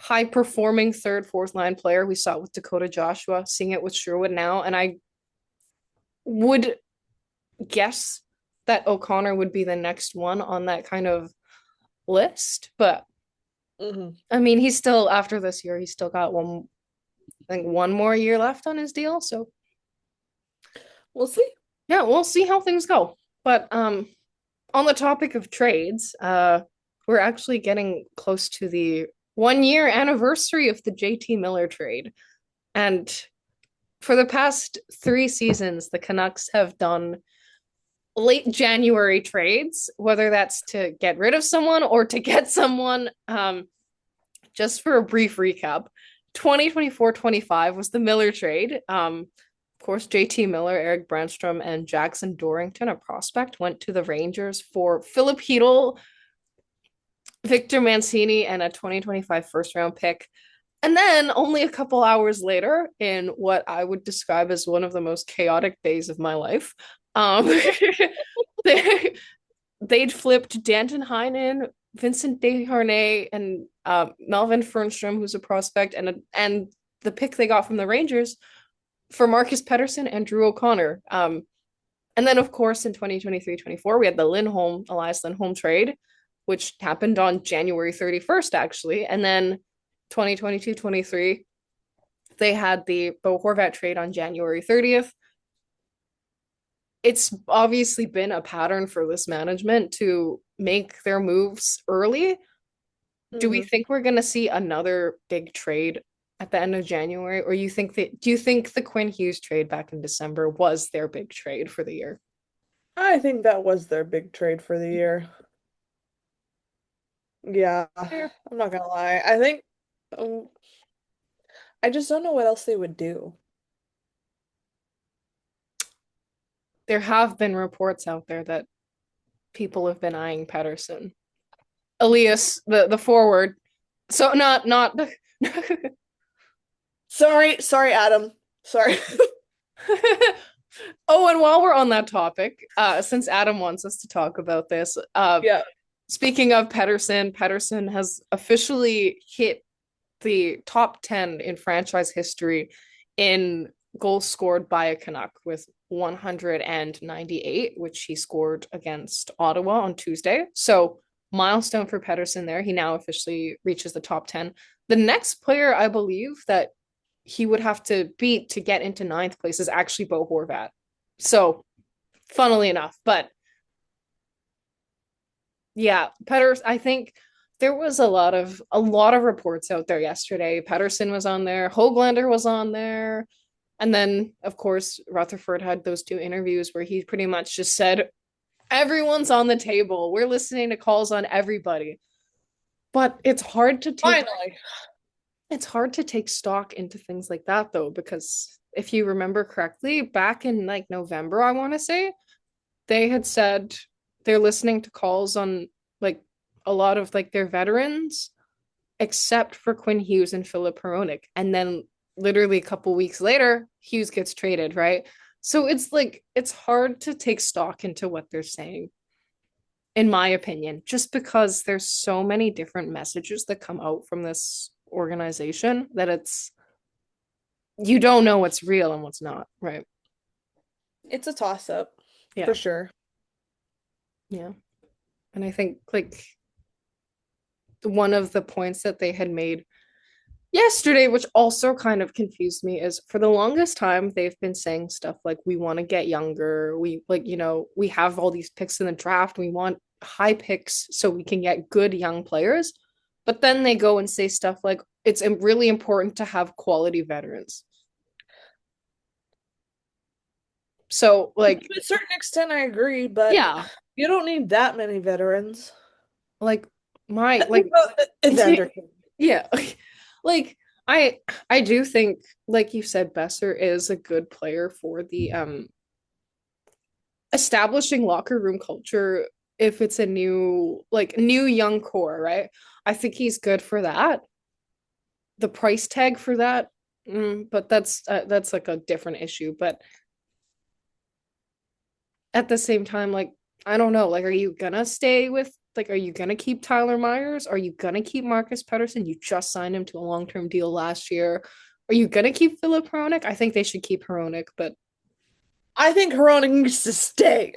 high performing third, fourth line player. We saw it with Dakota Joshua, seeing it with Sherwood now. And I would guess that O'Connor would be the next one on that kind of list. But Hmm. I mean, he's still, after this year, he's still got one, I think one more year left on his deal. So We'll see. yeah, we'll see how things go. But on the topic of trades, we're actually getting close to the 1 year anniversary of the JT Miller trade. And for the past 3 seasons, the Canucks have done late January trades, whether that's to get rid of someone or to get someone. Just for a brief recap, 2024-25 was the Miller trade. Of course, JT Miller, Eric Brandstrom, and Jackson Dorrington, a prospect, went to the Rangers for Filip Hronek, Victor Mancini, and a 2025 first round pick. And then only a couple hours later, in what I would describe as one of the most chaotic days of my life, they, they'd flipped Danton Heinen, Vincent Desharnais, and Melvin Fernstrom, who's a prospect, and the pick they got from the Rangers for Marcus Pettersson and Drew O'Connor. And then, of course, in 2023-24, we had the Elias Lindholm trade, which happened on January 31st, actually. And then 2022-23, they had the Bo Horvat trade on January 30th. It's obviously been a pattern for this management to make their moves early. Do we Hmm. think we're going to see another big trade at the end of January, or do you think the Quinn Hughes trade back in December was their big trade for the year? I think that was their big trade for the year. Yeah, Fair. I'm not gonna lie. I think um, I just don't know what else they would do. There have been reports out there that people have been eyeing Pettersson. Elias, the forward. So not Sorry, Adam. Sorry. Oh, and while we're on that topic, since Adam wants us to talk about this, Yeah. speaking of Pettersson, Pettersson has officially hit the top 10 in franchise history in goals scored by a Canuck with 198, which he scored against Ottawa on Tuesday. So, milestone for Pettersson there. He now officially reaches the top 10. The next player I believe that he would have to beat to get into ninth place is actually Bo Horvat. So, funnily enough, but yeah, I think there was a lot of reports out there yesterday. Pettersson was on there, Höglander was on there, and then of course Rutherford had those two interviews where he pretty much just said everyone's on the table. We're listening to calls on everybody. But Finally. it's hard to take stock into things like that though, because if you remember correctly, back in like November, I want to say, they had said they're listening to calls on like a lot of like their veterans, except for Quinn Hughes and Filip Hronek. And then literally a couple weeks later, Hughes gets traded, right? So it's like it's hard to take stock into what they're saying, in my opinion, just because there's so many different messages that come out from this organization that it's you don't know what's real and what's not, right? It's a toss-up Yeah. for sure. Yeah. And I think like one of the points that they had made yesterday, which also kind of confused me, is for the longest time they've been saying stuff like we want to get younger. We like, we have all these picks in the draft. We want high picks so we can get good young players. But then they go and say stuff like it's really important to have quality veterans. So To like, a certain extent, I agree, but yeah, you don't need that many veterans. like my like Evander. yeah. Like I do think, like you said, Boeser is a good player for the establishing locker room culture if it's a new young core, right? I think he's good for that. The price tag for that, but that's like a different issue. But at the same time, like I don't know, like are you gonna stay with are you gonna keep Tyler Myers? Are you gonna keep Marcus Pettersson? You just signed him to a long-term deal last year. Are you gonna keep Filip Hronek? I think they should keep Hronek, but I think Hronek needs to stay.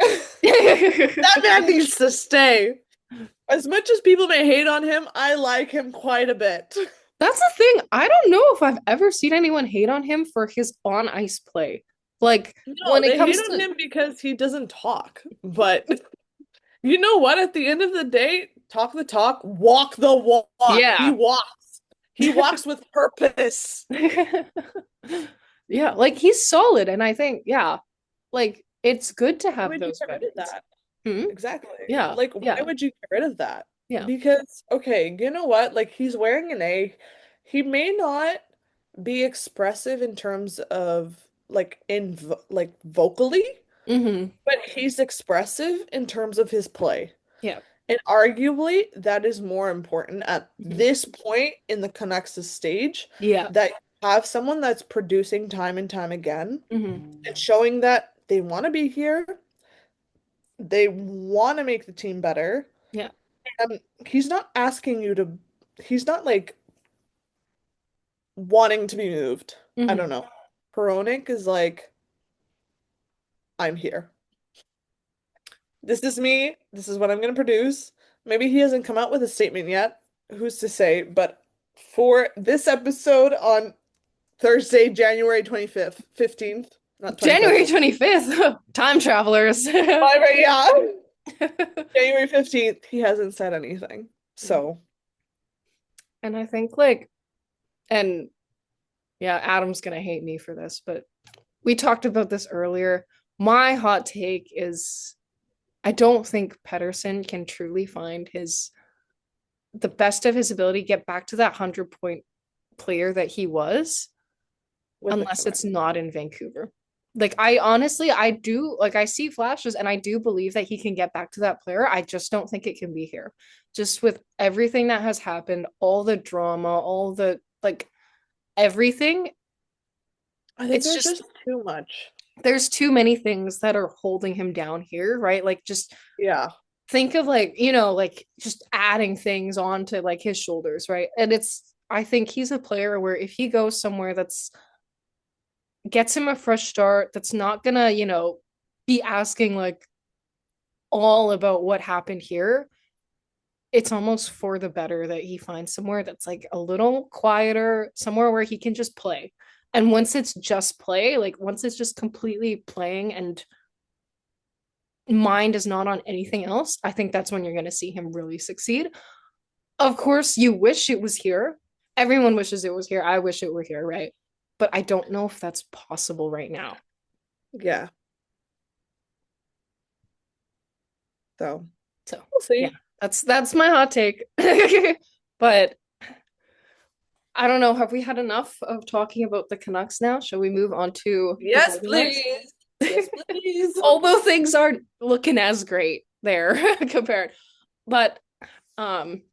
That man needs to stay. As much as people may hate on him, I like him quite a bit. that's the thing. I don't know if I've ever seen anyone hate on him for his on ice play. Like No, when it they hate comes on to him because he doesn't talk. But you know what? At the end of the day, talk the talk, walk the walk. He yeah. walks. He walks with purpose. Yeah, like he's solid and I think yeah, like it's good to Why have would you those get rid of veterans. that? Hmm? Exactly. Yeah, Like, why yeah, would you get rid of that? yeah. Because, okay, you know what? Like, he's wearing an A. He may not be expressive in terms of like vocally, Hmm. but he's expressive in terms of his play. Yeah. And arguably, that is more important at Hmm. this point in the Canucks' stage, Yeah. that you have someone that's producing time and time again Hmm. and showing that they want to be here, they want to make the team better. Yeah. And he's not asking you to, he's not like wanting to be moved. I don't Hmm. know. Hronek is like, I'm here. This is me. This is what I'm going to produce. Maybe he hasn't come out with a statement yet. Who's to say? But for this episode on Thursday, January 25th, 15th, not 25th. January 25th, time travelers. Right, yeah. January 15th, he hasn't said anything. So, And I think and yeah, Adam's gonna hate me for this, but we talked about this earlier. My hot take is I don't think Pedersen can truly find the best of his ability, get back to that 100-point player that he was, with the unless Canucks. it's not in Vancouver. Like I honestly, I do like I see flashes and I do believe that he can get back to that player. I just don't think it can be here. Just with everything that has happened, all the drama, all the everything, I think it's there's just just too much. there's too many things that are holding him down here, right? Like just Yeah. think of just adding things onto like his shoulders, right? And I think he's a player where if he goes somewhere that's gets him a fresh start, that's not gonna, be asking like all about what happened here, it's almost for the better that he finds somewhere that's like a little quieter, somewhere where he can just play. And once it's just play, like once it's just completely playing and mind is not on anything else, I think that's when you're going to see him really succeed. Of course, you wish it was here. Everyone wishes it was here. I wish it were here, right? But I don't know if that's possible right now. Yeah. So, So, we'll yeah, see. that's my hot take. But I don't know. Have we had enough of talking about the Canucks now? Shall we move on to the Yes, Golden Knights? please. Yes, please. Although things aren't looking as great there compared, but um,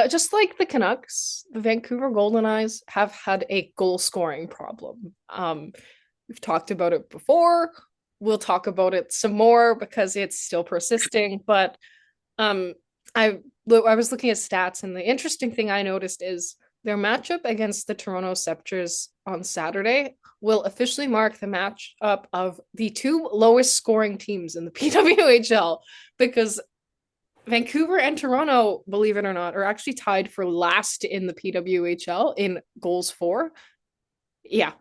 just like the Canucks, the Vancouver Goldeneyes have had a goal scoring problem. We've talked about it before. We'll talk about it some more because it's still persisting. But um, I was looking at stats, and the interesting thing I noticed is their matchup against the Toronto Septors on Saturday will officially mark the matchup of the two lowest scoring teams in the PWHL because Vancouver and Toronto, believe it or not, are actually tied for last in the PWHL in goals for. Yeah.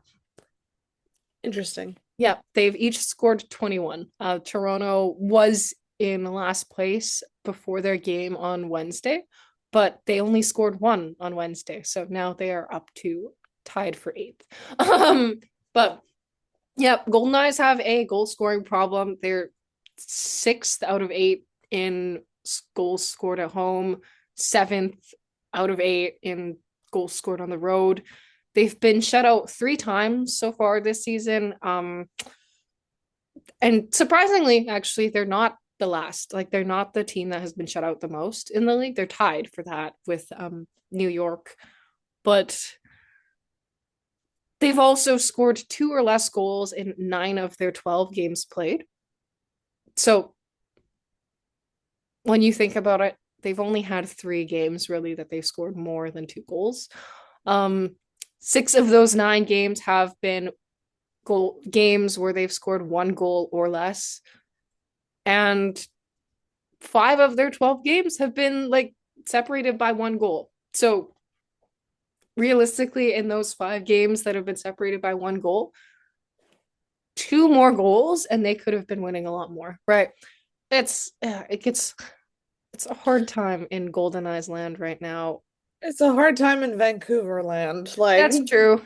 Interesting. Yeah. They've each scored 21. Toronto was in last place before their game on Wednesday, but they only scored one on Wednesday. So now they are up to tied for eighth. But yeah, Golden Knights have a goal scoring problem. They're sixth out of eight in goals scored at home, seventh out of eight in goals scored on the road. They've been shut out 3 times so far this season. And surprisingly, actually, they're not the last. Like they're not the team that has been shut out the most in the league. They're tied for that with New York. But they've also scored 2 or less goals in 9 of their 12 games played. So when you think about it, they've only had 3 games really that they've scored more than 2 goals. Um, 6 of those 9 games have been goal games where they've scored 1 goal or less, and 5 of their 12 games have been like separated by 1 goal. So realistically, in those 5 games that have been separated by 1 goal, 2 more goals, and they could have been winning a lot more. Right? It's a hard time in Goldeneyes land right now. It's a hard time in Vancouver land. Like, That's true.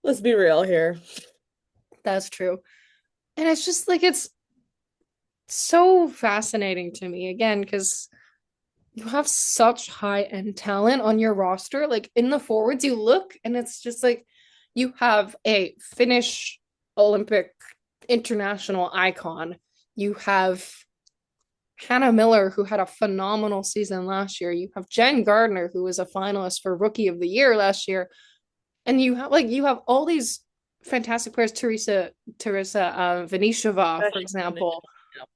let's be real here. That's true. And it's just like it's so fascinating to me again because you have such high end talent on your roster. Like in the forwards, you look and it's just like you have a Finnish Olympic international icon. You have Hannah Miller, who had a phenomenal season last year. You have Jen Gardner, who was a finalist for Rookie of the Year last year. And you have all these fantastic players, Teresa Venishova, for example,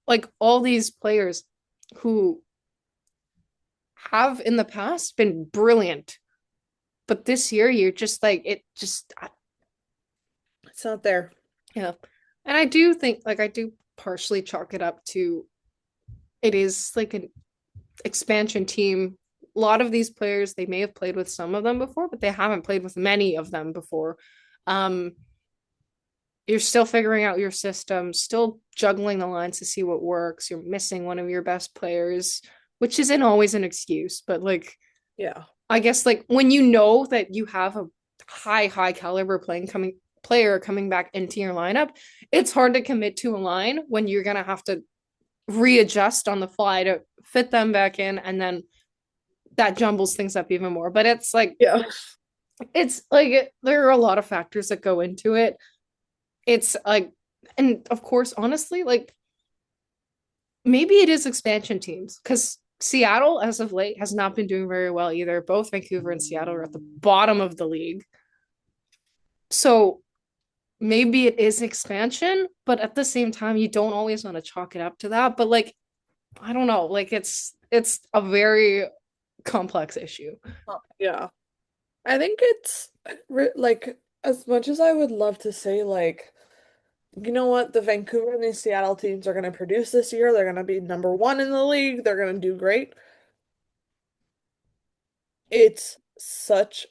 like all these players who have in the past been brilliant, but this year you're just like it just It's not there. yeah. And I do think like I do partially chalk it up to it is like an expansion team. A lot of these players they may have played with some of them before, but they haven't played with many of them before. Um, you're still figuring out your system, still juggling the lines to see what works. You're missing one of your best players, which isn't always an excuse, but like Yeah. I guess like when you know that you have a high caliber player coming back into your lineup, it's hard to commit to a line when you're gonna have to readjust on the fly to fit them back in, and then that jumbles things up even more. But Yeah. it's like there are a lot of factors that go into it. It's like, and of course, honestly, like maybe it is expansion teams because Seattle, as of late, has not been doing very well either. Both Vancouver and Seattle are at the bottom of the league. So maybe it is expansion, but at the same time, you don't always want to chalk it up to that. But like, I don't know, like it's a very complex issue. Yeah. I think it's like as much as I would love to say like you know what, the Vancouver and the Seattle teams are going to produce this year. They're going to be number one in the league. They're going to do great. It's such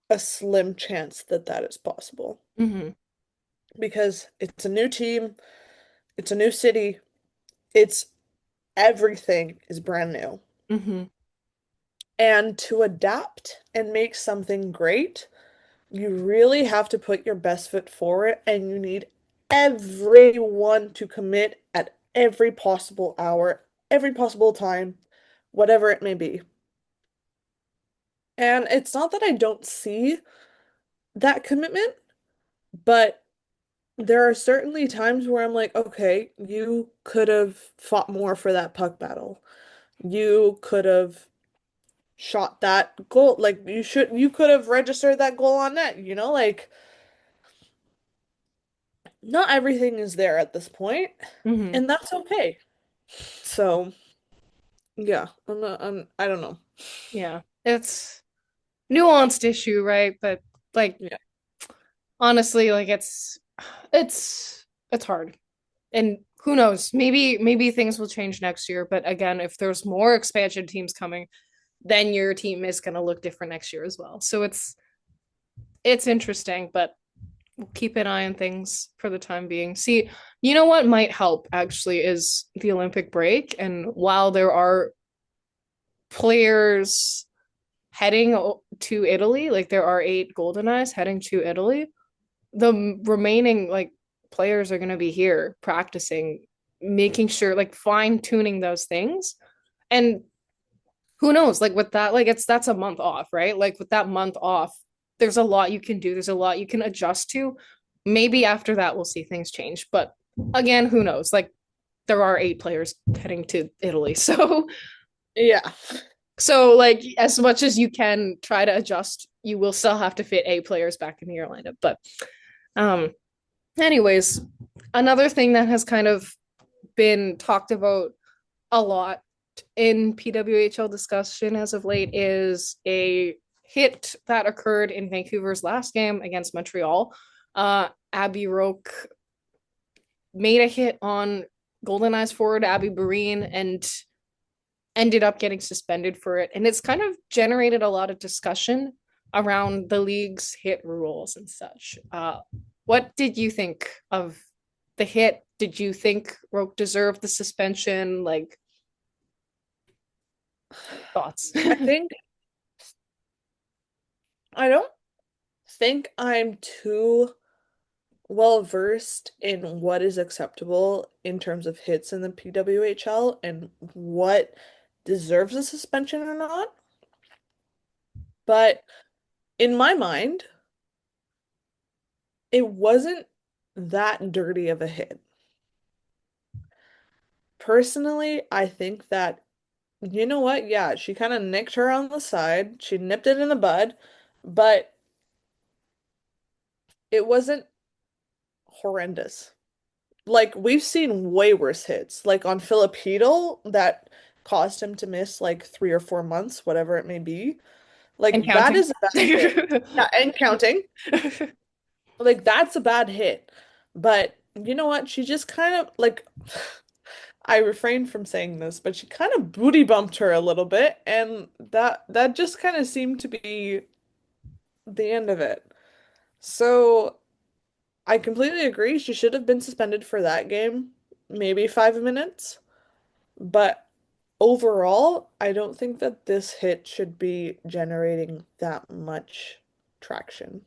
a slim chance that that is possible Mm-hmm. because it's a new team, it's a new city, it's everything is brand new. Mm-hmm. And to adapt and make something great, you really have to put your best foot forward and you need everyone to commit at every possible hour, every possible time, whatever it may be. And it's not that I don't see that commitment, but there are certainly times where I'm like, okay, you could have fought more for that puck battle. You could have shot that goal. Like you could have registered that goal on net, like not everything is there at this point, Mm-hmm. and that's okay. So, yeah, I don't know. Yeah. It's nuanced issue, right? But like Yeah. honestly, like it's hard. And who knows? Maybe things will change next year. But again, if there's more expansion teams coming, then your team is going to look different next year as well. So it's interesting, but we'll keep an eye on things for the time being. See, you know what might help actually is the Olympic break. And while there are players heading to Italy, like there are 8 Goldeneyes heading to Italy, the remaining like players are going to be here practicing, making sure like fine tuning those things. And who knows, like with that, like that's a month off, right? Like with that month off, there's a lot you can do, there's a lot you can adjust to. maybe after that we'll see things change. But again, who knows? Like there are 8 players heading to Italy. Yeah. So like as much as you can try to adjust, you will still have to fit 8 players back in your lineup. But um anyways, another thing that has kind of been talked about a lot in PWHL discussion as of late is a hit that occurred in Vancouver's last game against Montreal. Abby Roque made a hit on Goldeneyes forward Abby Roque and ended up getting suspended for it. And it's kind of generated a lot of discussion around the league's hit rules and such. What did you think of the hit? Did you think Roque deserved the suspension? Like, thoughts? I think I don't think I'm too well versed in what is acceptable in terms of hits in the PWHL and what deserves a suspension or not. But in my mind, it wasn't that dirty of a hit. Personally, I think that, you know what? Yeah, she kind of nicked her on the side. She nipped it in the bud, but it wasn't horrendous. Like we've seen way worse hits, like on Filip Hronek that caused him to miss like 3 or 4 months, whatever it may be. And Like that counting. is a bad hit. Yeah, and counting. Like that's a bad hit. But you know what? She just kind of like I refrained from saying this, but she kind of booty bumped her a little bit, and that just kind of seemed to be the end of it. So I completely agree. She should have been suspended for that game, maybe 5 minutes. But overall, I don't think that this hit should be generating that much traction.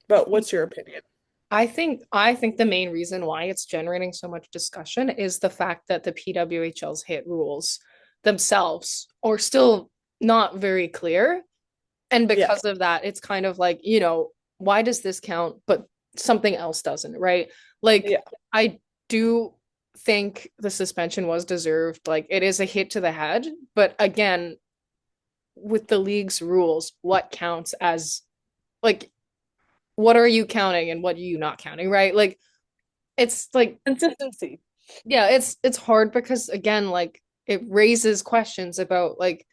But what's your opinion? I think the main reason why it's generating so much discussion is the fact that the PWHL's hit rules themselves are still not very clear. And Yeah, because of that, it's kind of like, why does this count, but something else doesn't, right? Like, yeah, I do think the suspension was deserved. Like, it is a hit to the head. But again, with the league's rules, what counts as, like, what are you counting and what are you not counting, right? Like, it's like, consistency. yeah, it's hard because again, like, it raises questions about like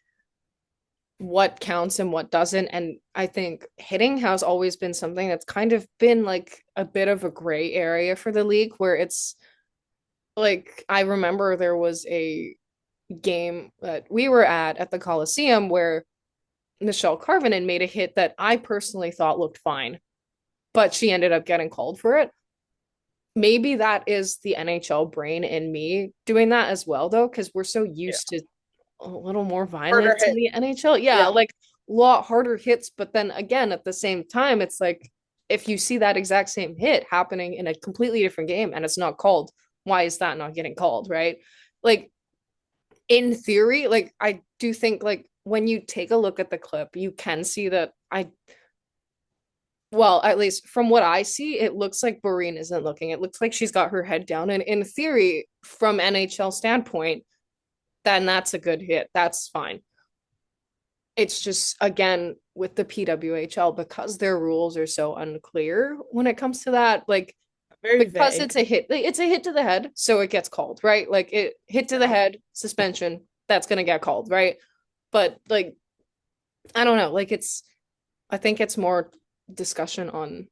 what counts and what doesn't. And I think hitting has always been something that's kind of been like a bit of a gray area for the league where it's like I remember there was a game that we were at the Coliseum where Michelle Carvinen made a hit that I personally thought looked fine, but she ended up getting called for it. Maybe that is the NHL brain in me doing that as well, though, because we're so Yeah. used to a little more Harder violence in hit. the NHL. Yeah, Yeah. like a lot harder hits, but then again, at the same time, it's like if you see that exact same hit happening in a completely different game and it's not called, why is that not getting called, right? Like in theory, like I do think like when you take a look at the clip, you can see that well, at least from what I see, it looks like Boreen isn't looking. It looks like she's got her head down. And in theory, from NHL standpoint, then that's a good hit. That's fine. It's just again with the PWHL because their rules are so unclear when it comes to that. Like Very because vague. it's a hit to the head, so it gets called, right? Like it hit to the Yeah. head, suspension, that's gonna get called, right? But like I don't know, like I think it's more discussion on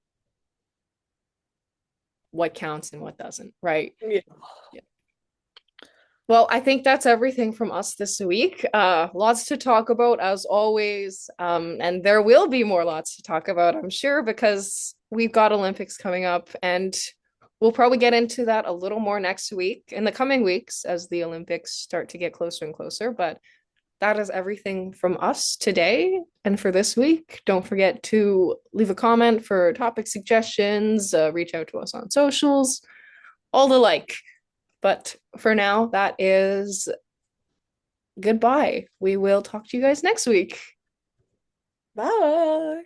what counts and what doesn't, right? Yeah. Yeah. Well, I think that's everything from us this week. Lots to talk about as always. And there will be more lots to talk about, I'm sure, because we've got Olympics coming up and we'll probably get into that a little more next week in the coming weeks as the Olympics start to get closer and closer. But that is everything from us today and for this week. Don't forget to leave a comment for topic suggestions, reach out to us on socials, all the like. But for now, that is goodbye. We will talk to you guys next week. Bye.